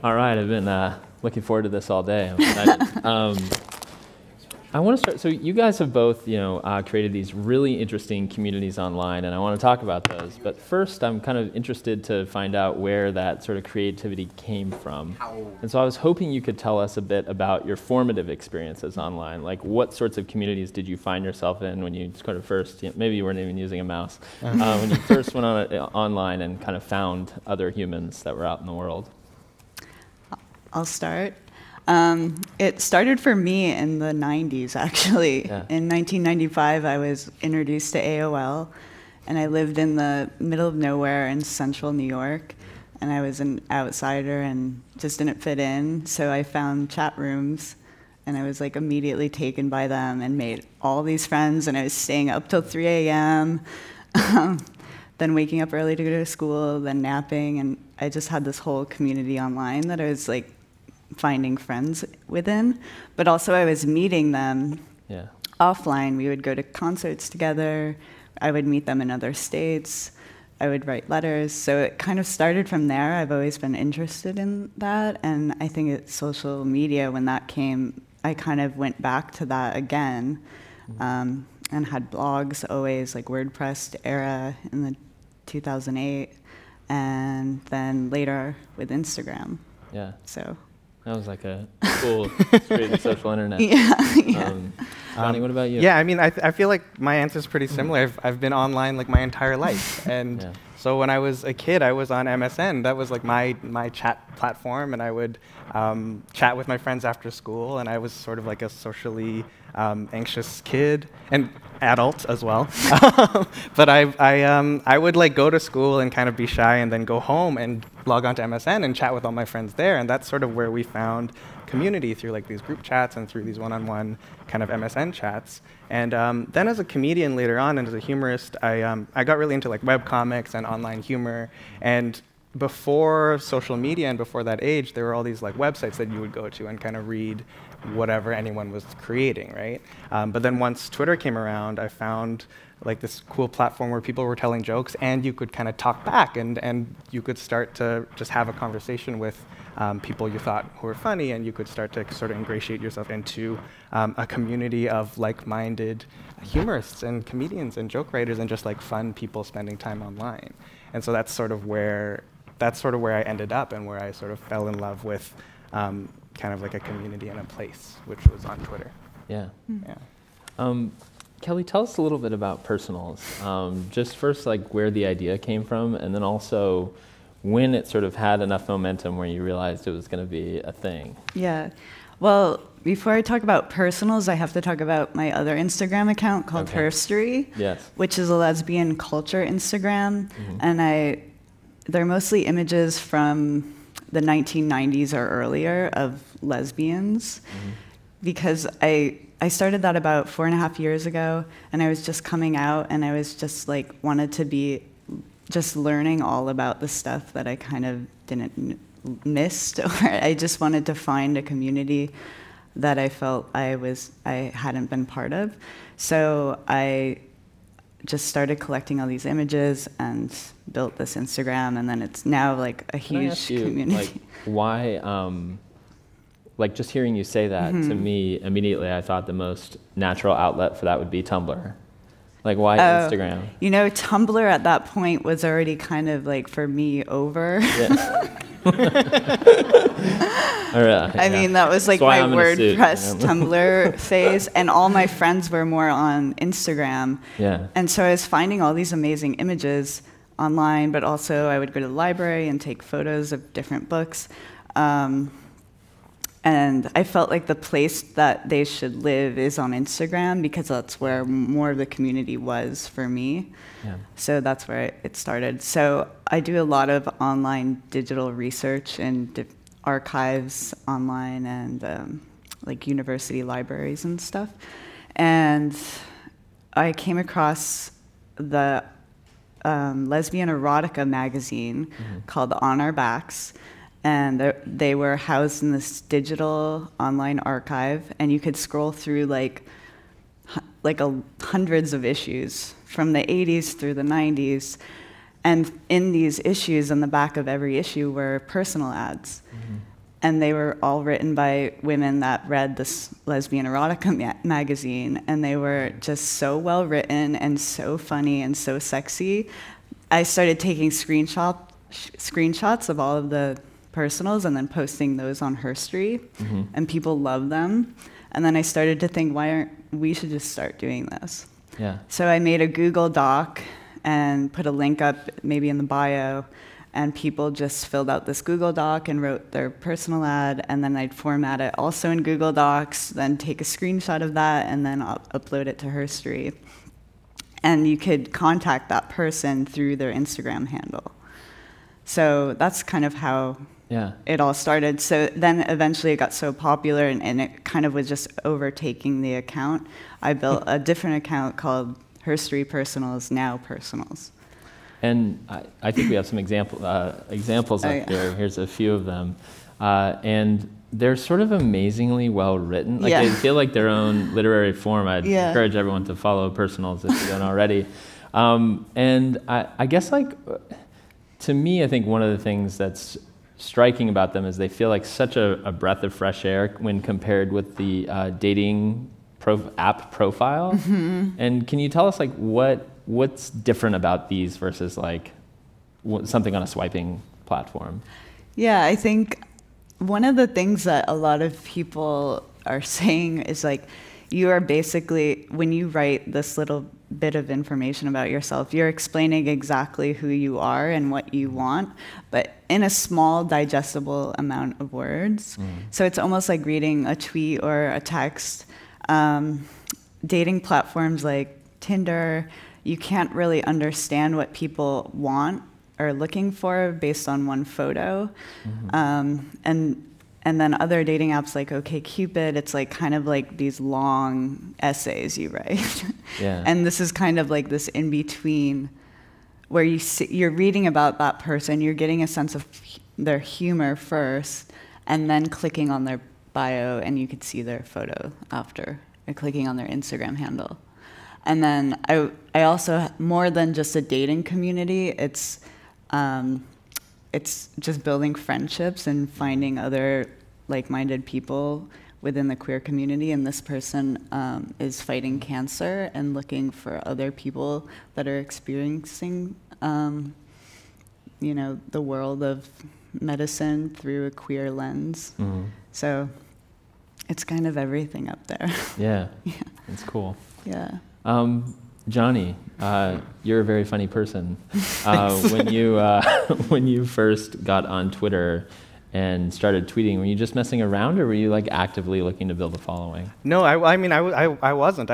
All right, I've been looking forward to this all day. I'm excited. I want to start. So you guys have both, created these really interesting communities online, and I want to talk about those. But first, I'm kind of interested to find out where that sort of creativity came from. And so I was hoping you could tell us a bit about your formative experiences online. Like, what sorts of communities did you find yourself in when you kind of first? Maybe you weren't even using a mouse when you first went online and kind of found other humans that were out in the world. I'll start. It started for me in the 90s, actually. Yeah. In 1995, I was introduced to AOL, and I lived in the middle of nowhere in central New York, and I was an outsider and just didn't fit in, so I found chat rooms, and I was like immediately taken by them and made all these friends, and I was staying up till 3 a.m., then waking up early to go to school, then napping, and I just had this whole community online that I was like finding friends within, but also I was meeting them offline. We would go to concerts together. I would meet them in other states. I would write letters. So it kind of started from there. I've always been interested in that, and I think it's social media, when that came, I kind of went back to that again, and had blogs always, like WordPress era in the 2008, and then later with Instagram. Yeah. So that was like a cool straight social internet. Ronnie, what about you? Yeah, I mean, I feel like my answer is pretty similar. I've been online like my entire life, and so when I was a kid, I was on MSN. That was like my chat platform, and I would chat with my friends after school, and I was sort of like a socially anxious kid and adult as well. But I would like go to school and kind of be shy, and then go home and log on to MSN and chat with all my friends there, and that's sort of where we found community, through like these group chats and through these one-on-one kind of MSN chats. And then as a comedian later on, and as a humorist, I got really into like webcomics and online humor. And before social media and before that age, there were all these like websites that you would go to and kind of read whatever anyone was creating, right? But then once Twitter came around, I found like this cool platform where people were telling jokes, and you could kind of talk back, and you could start to just have a conversation with people you thought who were funny, and you could start to sort of ingratiate yourself into a community of like-minded humorists and comedians and joke writers and just like fun people spending time online. And so that's sort of where I ended up, and where I sort of fell in love with kind of like a community and a place, which was on Twitter. Yeah. Kelly, tell us a little bit about Personals. Just first, like where the idea came from, and then also when it sort of had enough momentum where you realized it was going to be a thing. Yeah. Well, before I talk about Personals, I have to talk about my other Instagram account called Herstory, which is a lesbian culture Instagram. And they're mostly images from the 1990s or earlier of lesbians, because I started that about 4.5 years ago, and I was just coming out, and I was just like wanted to be just learning all about the stuff that I kind of didn't missed, or I just wanted to find a community that I felt I hadn't been part of. So I just started collecting all these images and built this Instagram, and then it's now like a huge community. Like, why? Like, just hearing you say that, to me, immediately I thought the most natural outlet for that would be Tumblr. Like, why Instagram? You know, Tumblr at that point was already kind of like, for me, over. I mean, that was like my WordPress Tumblr phase, and all my friends were more on Instagram. And so I was finding all these amazing images online, but also I would go to the library and take photos of different books. And I felt like the place that they should live is on Instagram, because that's where more of the community was for me. So that's where it started. So I do a lot of online digital research in archives online, and like university libraries and stuff. And I came across the lesbian erotica magazine called On Our Backs. And they were housed in this digital online archive, and you could scroll through like hundreds of issues from the 80s through the 90s. And in these issues, on the back of every issue, were personal ads. And they were all written by women that read this lesbian erotica magazine, and they were just so well written and so funny and so sexy. I started taking screenshots of all of the personals and then posting those on Herstory, and people love them. And then I started to think, why aren't we should just start doing this? Yeah. So I made a Google Doc and put a link up maybe in the bio, and people just filled out this Google Doc and wrote their personal ad, and then I'd format it also in Google Docs, then take a screenshot of that, and then upload it to Herstory. And you could contact that person through their Instagram handle. So that's kind of how it all started. So then eventually it got so popular, and it kind of was just overtaking the account. I built a different account called Herstory Personals, now Personals. And I think we have some examples up there. Here's a few of them. And they're sort of amazingly well written. Like they feel like their own literary form. I'd encourage everyone to follow Personals if you don't already. And I guess, like, to me, I think one of the things that's striking about them is they feel like such a breath of fresh air when compared with the dating app profile. And can you tell us, like, what's different about these versus, like, something on a swiping platform? Yeah, I think one of the things that a lot of people are saying is, like, you are basically, when you write this little bit of information about yourself, you're explaining exactly who you are and what you want, but in a small, digestible amount of words. So it's almost like reading a tweet or a text. Dating platforms like Tinder, you can't really understand what people want or looking for based on one photo. And then other dating apps like OkCupid, it's like kind of like these long essays you write. And this is kind of like this in-between where you're reading about that person, you're getting a sense of their humor first, and then clicking on their bio, and you could see their photo after, or clicking on their Instagram handle. And then I also, more than just a dating community, it's just building friendships and finding other like-minded people within the queer community. And this person is fighting cancer and looking for other people that are experiencing, the world of medicine through a queer lens. So it's kind of everything up there. Yeah, it's cool. Yeah. Johnny, you're a very funny person. When you first got on Twitter and started tweeting, were you just messing around, or were you, like, actively looking to build a following? No, I wasn't.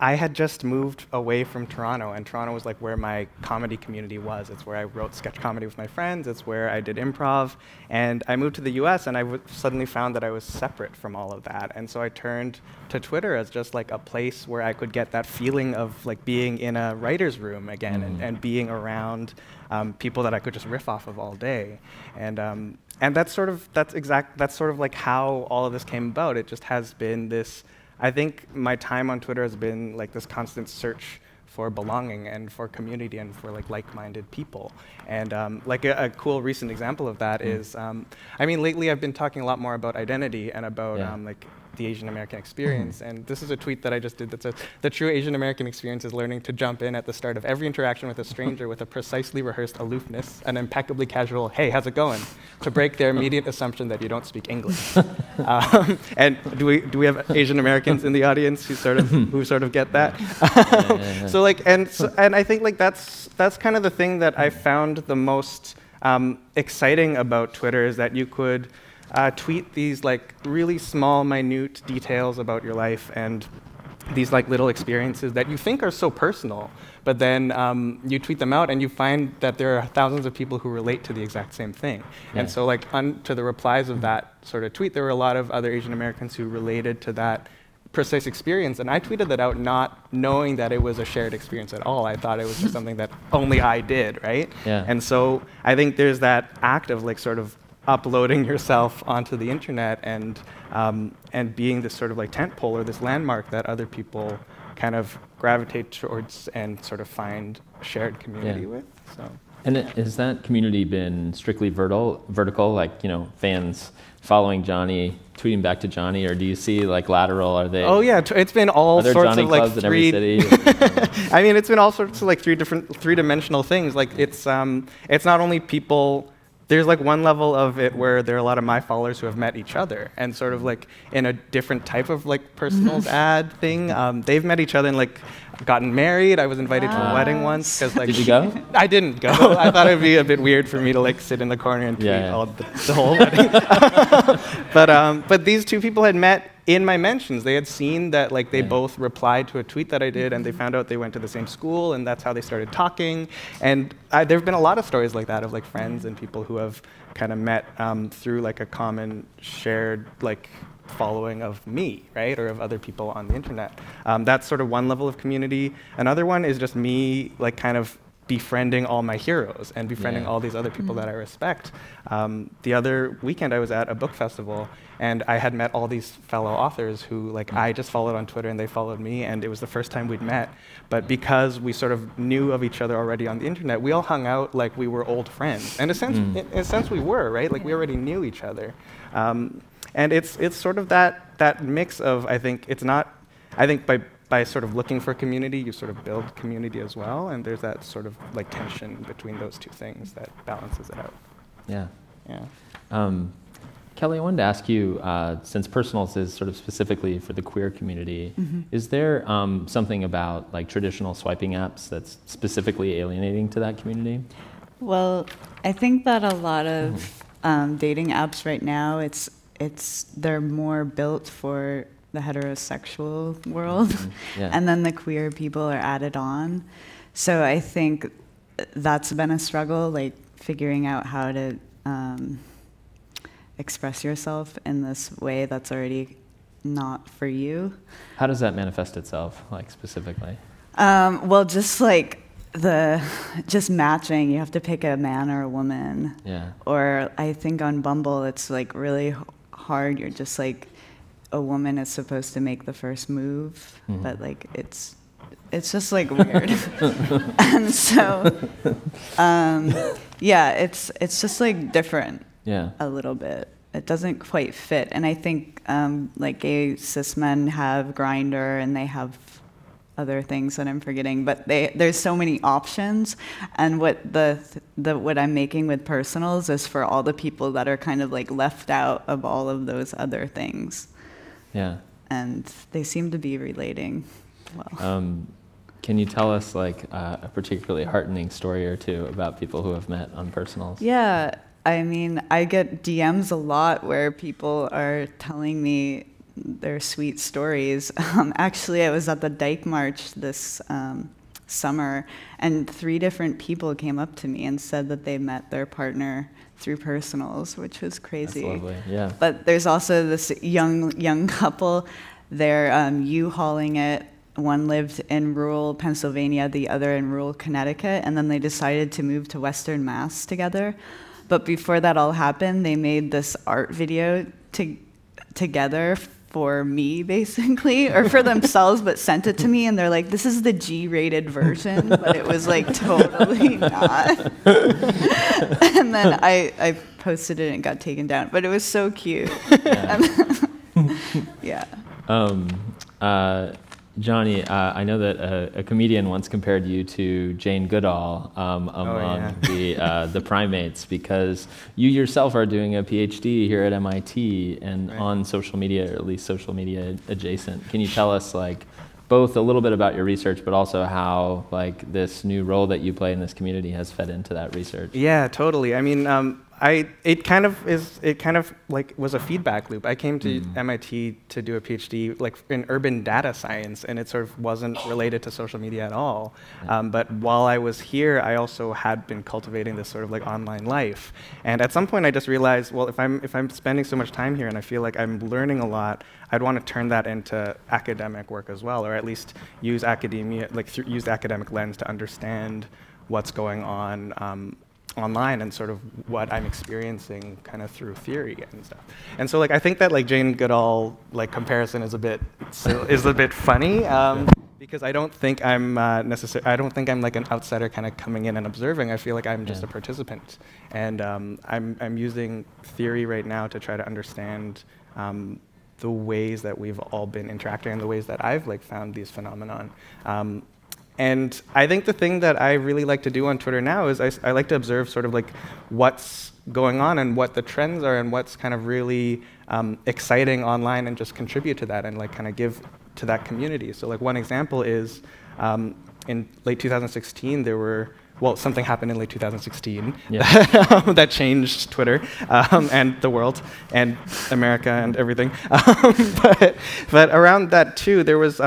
I had just moved away from Toronto, and Toronto was like where my comedy community was. It's where I wrote sketch comedy with my friends. It's where I did improv. And I moved to the US, and I suddenly found that I was separate from all of that. And so I turned to Twitter as just like a place where I could get that feeling of like being in a writer's room again, and being around people that I could just riff off of all day. And that's sort of like how all of this came about. It just has been this. I think my time on Twitter has been like this constant search for belonging and for community and for like-minded people. And like a cool recent example of that is, lately I've been talking a lot more about identity and about like the Asian American experience. And this is a tweet that I just did that says, the true Asian American experience is learning to jump in at the start of every interaction with a stranger with a precisely rehearsed aloofness, an impeccably casual, hey, how's it going? To break their immediate assumption that you don't speak English. And do we have Asian Americans in the audience who sort of get that? So like, and I think like that's kind of the thing that I found the most exciting about Twitter, is that you could tweet these like really small, minute details about your life and these like little experiences that you think are so personal, but then you tweet them out and you find that there are thousands of people who relate to the exact same thing. And so like to the replies of that sort of tweet, there were a lot of other Asian Americans who related to that precise experience, and I tweeted that out not knowing that it was a shared experience at all. I thought it was just something that only I did, right? And so I think there's that act of like sort of uploading yourself onto the internet and being this sort of like tentpole or this landmark that other people kind of gravitate towards and sort of find a shared community with. So. And has that community been strictly vertical, like, you know, fans following Johnny, tweeting back to Johnny, or do you see like lateral? Are they? Oh yeah, it's been all sorts Johnny of like clubs in every city? I mean, it's been all sorts of like three-dimensional things. Like it's not only people. There's like one level of it where there are a lot of my followers who have met each other, and sort of like in a different type of like personals ad thing. They've met each other and like gotten married. I was invited to a wedding once because like. Did you go? I didn't go. I thought it'd be a bit weird for me to like sit in the corner and tweet all the whole wedding. But these two people had met in my mentions. They had seen that like they both replied to a tweet that I did, and they found out they went to the same school, and that's how they started talking. And there have been a lot of stories like that of like friends and people who have kind of met through like a common shared like following of me, right, or of other people on the internet. That's sort of one level of community. Another one is just me like kind of befriending all my heroes and befriending all these other people that I respect. The other weekend I was at a book festival, and I had met all these fellow authors who like I just followed on Twitter and they followed me, and it was the first time we'd met. But because we sort of knew of each other already on the internet, we all hung out like we were old friends. And in a sense we were, right? Like we already knew each other. And it's sort of that mix of, I think it's not, I think by sort of looking for community, you sort of build community as well, and there's that sort of like tension between those two things that balances it out. Yeah. Kelly, I wanted to ask you, since Personals is sort of specifically for the queer community, is there something about like traditional swiping apps that's specifically alienating to that community? Well, I think that a lot of dating apps right now, they're more built for the heterosexual world, and then the queer people are added on. So I think that's been a struggle, like figuring out how to express yourself in this way that's already not for you. How does that manifest itself, like specifically? Well, just like just matching, you have to pick a man or a woman. Yeah. Or I think on Bumble, it's like really hard. You're just like, a woman is supposed to make the first move, but like it's just like weird. And so, yeah, it's just like different. A little bit. It doesn't quite fit. And I think like gay cis men have Grindr and they have other things that I'm forgetting, but there's so many options. And what what I'm making with Personals is for all the people that are kind of like left out of all of those other things. Yeah. And they seem to be relating well. Can you tell us like a particularly heartening story or two about people who have met on Personals? Yeah, I mean, I get DMs a lot where people are telling me their sweet stories. Actually, I was at the Dyke March this summer, and 3 different people came up to me and said that they met their partner through Personals, which was crazy. That's lovely, yeah. But there's also this young couple. They're U-hauling it. One lived in rural Pennsylvania, the other in rural Connecticut, and then they decided to move to Western Mass together. But before that all happened, they made this art video together for me, basically, or for themselves, but sent it to me, and they're like, this is the G-rated version, but it was like totally not. And then I posted it and it got taken down, but it was so cute. Yeah. Johnny, I know that a comedian once compared you to Jane Goodall among the primates, because you yourself are doing a PhD here at MIT and on social media, or at least social media adjacent. Can you tell us like both a little bit about your research, but also how like this new role that you play in this community has fed into that research? Yeah, totally. I mean, it kind of like was a feedback loop. I came to MIT to do a PhD like in urban data science, and it sort of wasn't related to social media at all. But while I was here, I also had been cultivating this sort of like online life. And at some point, I just realized, well, if I'm spending so much time here and I feel like I'm learning a lot, I'd want to turn that into academic work as well, or at least use academia, like use the academic lens to understand what's going on online and sort of what I'm experiencing kind of through theory and stuff. And so like I think that like Jane Goodall like comparison is a bit funny. because I don't think I'm I don't think I'm like an outsider kind of coming in and observing. I feel like I'm just a participant, and I'm using theory right now to try to understand the ways that we've all been interacting and the ways that I've like found these phenomenon. And I think the thing that I really like to do on Twitter now is I like to observe sort of like what's going on and what the trends are and what's kind of really exciting online, and just contribute to that and like kind of give to that community. So like one example is in late 2016 there were, well, something happened in late 2016 that changed Twitter and the world and America and everything. But around that too, there was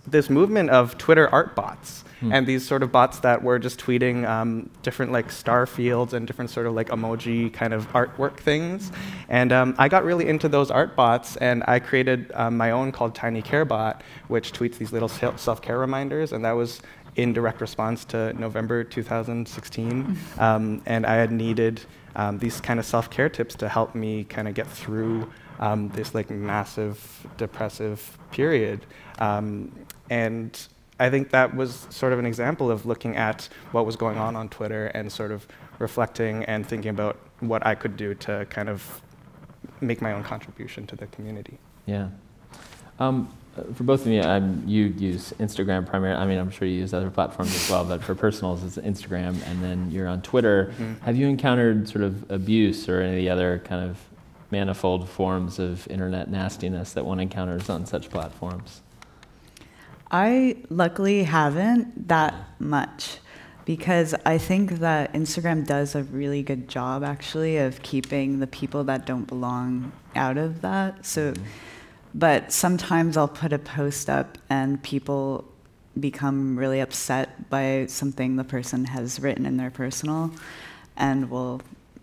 this movement of Twitter art bots. And these sort of bots that were just tweeting different like star fields and different sort of like emoji kind of artwork things. And I got really into those art bots, and I created my own called Tiny Care Bot, which tweets these little self-care reminders, and that was in direct response to November 2016. And I had needed these kind of self-care tips to help me kind of get through this like massive depressive period. And I think that was sort of an example of looking at what was going on Twitter and sort of reflecting and thinking about what I could do to kind of make my own contribution to the community. Yeah. For both of you, you use Instagram primarily. I mean, I'm sure you use other platforms as well, but for personals, it's Instagram, and then you're on Twitter. Have you encountered sort of abuse or any of the other kind of manifold forms of internet nastiness that one encounters on such platforms? I luckily haven't that much, because I think that Instagram does a really good job actually of keeping the people that don't belong out of that. So, but sometimes I'll put a post up and people become really upset by something the person has written in their personal, and will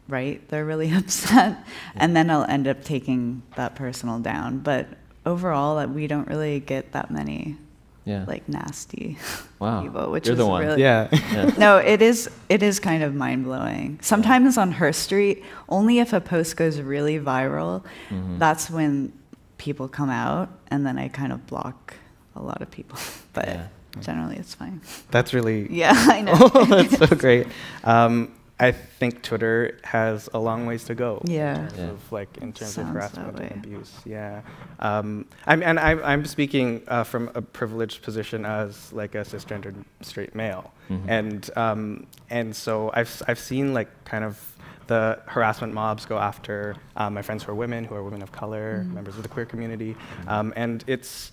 write they're really upset, and then I'll end up taking that personal down. But overall, we don't really get that many like nasty people, which You're is the one. really No, it is kind of mind-blowing. Sometimes on her street, only if a post goes really viral, that's when people come out, and then I kind of block a lot of people. But generally it's fine. That's really I know. That's so great. I think Twitter has a long ways to go. In terms of harassment and abuse. I'm speaking from a privileged position as like a cisgendered straight male, and so I've seen like kind of the harassment mobs go after my friends who are women of color, members of the queer community, and it's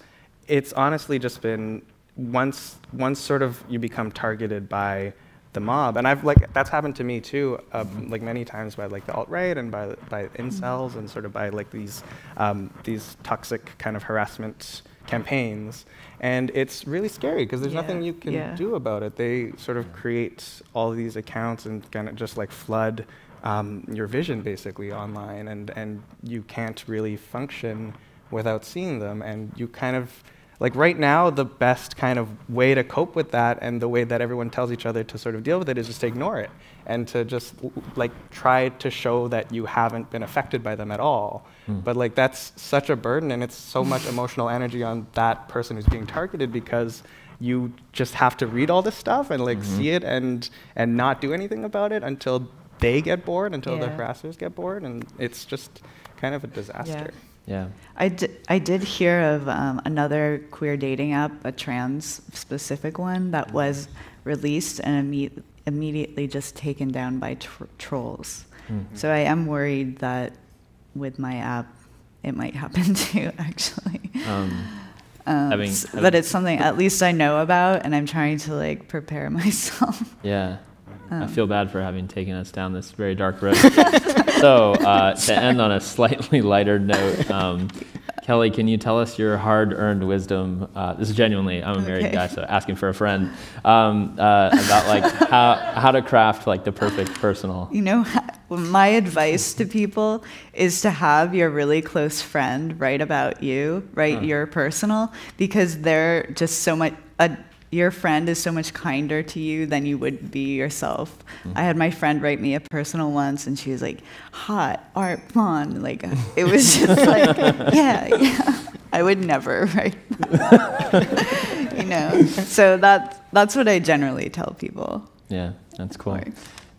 honestly just been once sort of you become targeted by the mob, and that's happened to me too, like many times by like the alt-right and by incels and sort of by like these toxic kind of harassment campaigns, and it's really scary because there's nothing you can do about it. They sort of create all these accounts and kind of just like flood your vision basically online, and you can't really function without seeing them, and you kind of like right now, the best kind of way to cope with that, and the way that everyone tells each other to sort of deal with it, is just to ignore it and to just like try to show that you haven't been affected by them at all. But like that's such a burden, and it's so much emotional energy on that person who's being targeted, because you just have to read all this stuff and like see it and not do anything about it until they get bored, until the harassers get bored, and it's just kind of a disaster. I did hear of another queer dating app, a trans-specific one, that was released and immediately just taken down by trolls. So I am worried that with my app, it might happen too, actually. But it's something at least I know about, and I'm trying to like prepare myself. I feel bad for having taken us down this very dark road. So to end on a slightly lighter note, Kelly, can you tell us your hard-earned wisdom? This is genuinely, I'm a married guy, so asking for a friend, about like how to craft like the perfect personal. You know, my advice to people is to have your really close friend write about you, write your personal, because they're just so much. Your friend is so much kinder to you than you would be yourself. I had my friend write me a personal once, and she was like, hot, art, blonde. Like, it was just like, yeah. I would never write that. know. So that's what I generally tell people. Yeah, that's cool.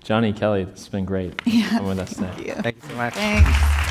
Johnny, Kelly, this has been great. Yeah. Come with us today. Thank you. Thank you so much. Thanks.